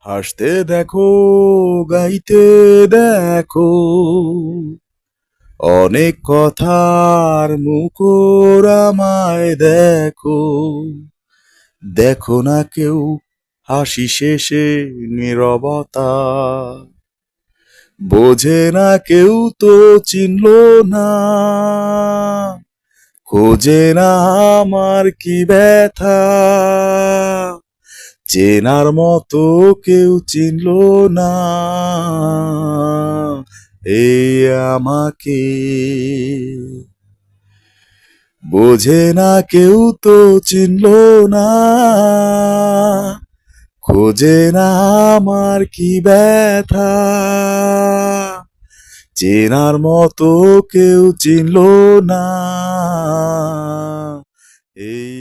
হাসতে দেখো, গাইতে দেখো, অনেক কথার মুখর আমায় দেখো। দেখো না কেউ হাসি শেষে নীরবতা, বোঝে না কেউ তো চিনলো না, খোঁজে না আমার কি ব্যথা, চেনার মতো কেউ চিনলো না এই আমাকে। বোঝে না কেউ তো চিনলো না, খোঁজে না আমার কি ব্যথা, চেনার মতো কেউ চিনলো না এই